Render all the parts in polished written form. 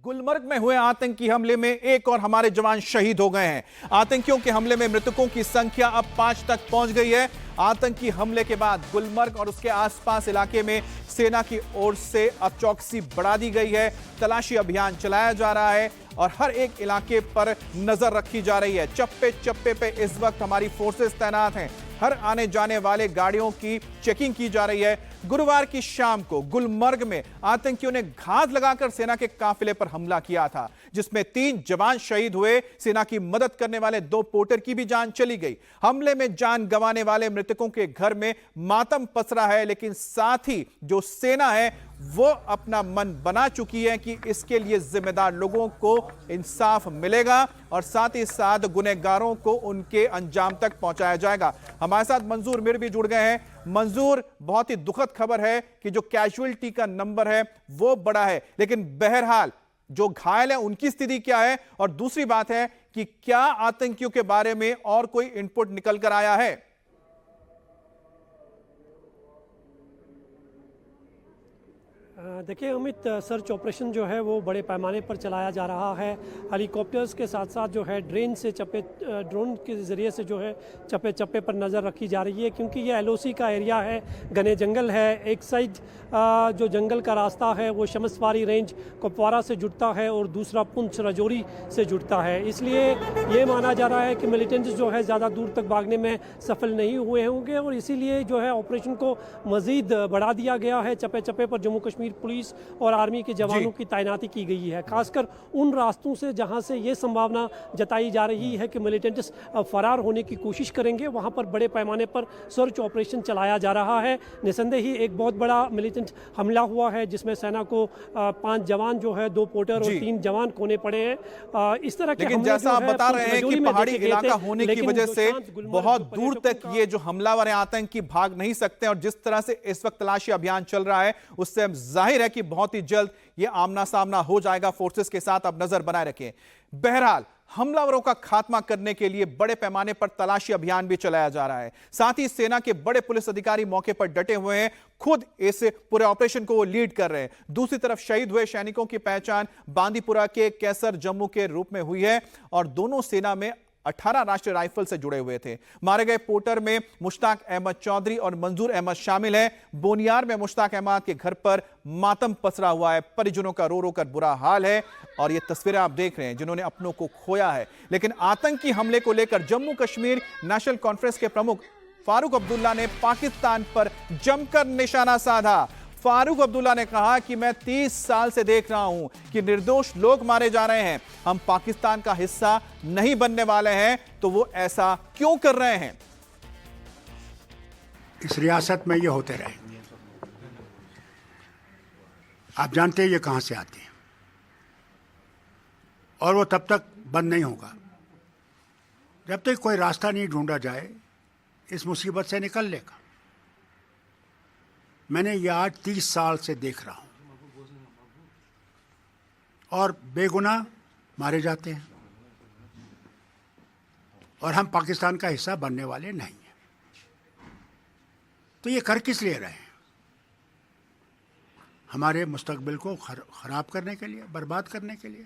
गुलमर्ग में हुए आतंकी हमले में एक और हमारे जवान शहीद हो गए हैं। आतंकियों के हमले में मृतकों की संख्या अब 5 तक पहुंच गई है। आतंकी हमले के बाद गुलमर्ग और उसके आसपास इलाके में सेना की ओर से अब चौकसी बढ़ा दी गई है। तलाशी अभियान चलाया जा रहा है और हर एक इलाके पर नजर रखी जा रही है। चप्पे चप्पे पे इस वक्त हमारी फोर्सेस तैनात हैं। हर आने जाने वाले गाड़ियों की चेकिंग की जा रही है। गुरुवार की शाम को गुलमर्ग में आतंकियों ने घात लगाकर सेना के काफिले पर हमला किया था, जिसमें 3 जवान शहीद हुए। सेना की मदद करने वाले 2 पोर्टर की भी जान चली गई। हमले में जान गंवाने वाले मृतकों के घर में मातम पसरा है, लेकिन साथ ही जो सेना है वो अपना मन बना चुकी है कि इसके लिए जिम्मेदार लोगों को इंसाफ मिलेगा और साथ ही साथ गुनहगारों को उनके अंजाम तक पहुंचाया जाएगा। हमारे साथ मंजूर मीर भी जुड़ गए हैं। मंजूर, बहुत ही दुखद खबर है कि जो कैजुअलिटी का नंबर है वो बड़ा है, लेकिन बहरहाल जो घायल है उनकी स्थिति क्या है? और दूसरी बात है कि क्या आतंकियों के बारे में और कोई इनपुट निकल कर आया है? देखिए अमित, सर्च ऑपरेशन जो है वो बड़े पैमाने पर चलाया जा रहा है। हेलीकॉप्टर्स के साथ साथ जो है ड्रोन के ज़रिए से जो है चप्पे चप्पे पर नज़र रखी जा रही है, क्योंकि ये एलओसी का एरिया है, घने जंगल है। एक साइड जो जंगल का रास्ता है वो शमसवारी रेंज कुपवारा से जुड़ता है और दूसरा पुंछ राजौरी से जुड़ता है। इसलिए ये माना जा रहा है कि मिलिटेंट्स जो है ज़्यादा दूर तक भागने में सफल नहीं हुए होंगे और इसीलिए जो है ऑपरेशन को मज़ीद बढ़ा दिया गया है। चप्पे चप्पे पर जम्मू कश्मीर पुलिस और आर्मी के जवानों की तैनाती की गई है, खासकर उन रास्तों से जहां से ये संभावना जताई जा रही है कि मिलिटेंट्स फरार होने की कोशिश करेंगे। वहां पर बड़े पैमाने पर सर्च ऑपरेशन चलाया जा रहा है। निसंदेह ही एक बहुत बड़ा मिलिटेंट हमला हुआ है, जिसमें सेना को 5 जवान जो है, 2 पोर्टर और 3 जवान खोने पड़े हैं। इस तरह के लेकिन जैसा आप बता रहे हैं कि पहाड़ी इलाका होने की वजह से बहुत दूर तक ये जो हमलावर हैं आतंकी भाग नहीं सकते और जिस तरह से इस वक्त तलाशी अभियान चल रहा है उससे जाहिर है कि बहुत ही जल्द ये आमना सामना हो जाएगा। फोर्सेस के साथ अब नजर बनाए रखें। बहरहाल हमलावरों का खात्मा करने के लिए बड़े पैमाने पर तलाशी अभियान भी चलाया जा रहा है। साथ ही सेना के बड़े पुलिस अधिकारी मौके पर डटे हुए हैं, खुद इस पूरे ऑपरेशन को वो लीड कर रहे हैं। दूसरी तरफ शहीद हुए सैनिकों की पहचान बांदीपुरा के कैसर जम्मू के रूप में हुई है और दोनों सेना में 18 राष्ट्रीय राइफल से जुड़े हुए थे। मारे गए पोर्टर में मुश्ताक अहमद चौधरी और मंजूर अहमद शामिल हैं। बोनियार में मुश्ताक अहमद के घर पर मातम पसरा हुआ है। परिजनों का रो रो कर बुरा हाल है और ये तस्वीरें आप देख रहे हैं जिन्होंने अपनों को खोया है। लेकिन आतंकी हमले को लेकर जम्मू कश्मीर नेशनल कॉन्फ्रेंस के प्रमुख फारूक अब्दुल्ला ने पाकिस्तान पर जमकर निशाना साधा। फारूक अब्दुल्ला ने कहा कि मैं 30 साल से देख रहा हूं कि निर्दोष लोग मारे जा रहे हैं। हम पाकिस्तान का हिस्सा नहीं बनने वाले हैं, तो वो ऐसा क्यों कर रहे हैं? इस रियासत में ये होते रहेंगे। आप जानते हैं ये कहां से आते हैं और वो तब तक बंद नहीं होगा जब तक कोई रास्ता नहीं ढूंढा जाए इस मुसीबत से निकलने का। मैंने ये आज 30 साल से देख रहा हूं और बेगुनाह मारे जाते हैं और हम पाकिस्तान का हिस्सा बनने वाले नहीं हैं। तो ये कर किस लिए रहे हैं? हमारे मुस्तकबिल को खराब करने के लिए, बर्बाद करने के लिए।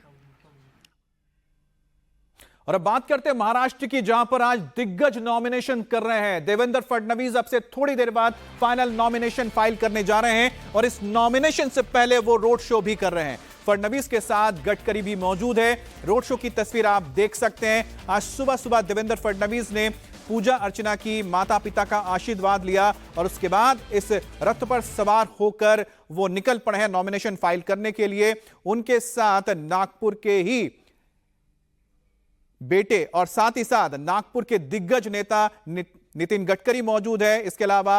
और अब बात करते हैं महाराष्ट्र की, जहां पर आज दिग्गज नॉमिनेशन कर रहे हैं। देवेंद्र फडणवीस अब से थोड़ी देर बाद फाइनल नॉमिनेशन फाइल करने जा रहे हैं और इस नॉमिनेशन से पहले वो रोड शो भी कर रहे हैं। फडणवीस के साथ गडकरी भी मौजूद है। रोड शो की तस्वीर आप देख सकते हैं। आज सुबह सुबह देवेंद्र फडणवीस ने पूजा अर्चना की, माता पिता का आशीर्वाद लिया और उसके बाद इस रथ पर सवार होकर वो निकल पड़े हैं नॉमिनेशन फाइल करने के लिए। उनके साथ नागपुर के ही बेटे और साथ ही साथ नागपुर के दिग्गज नेता नितिन गडकरी मौजूद है। इसके अलावा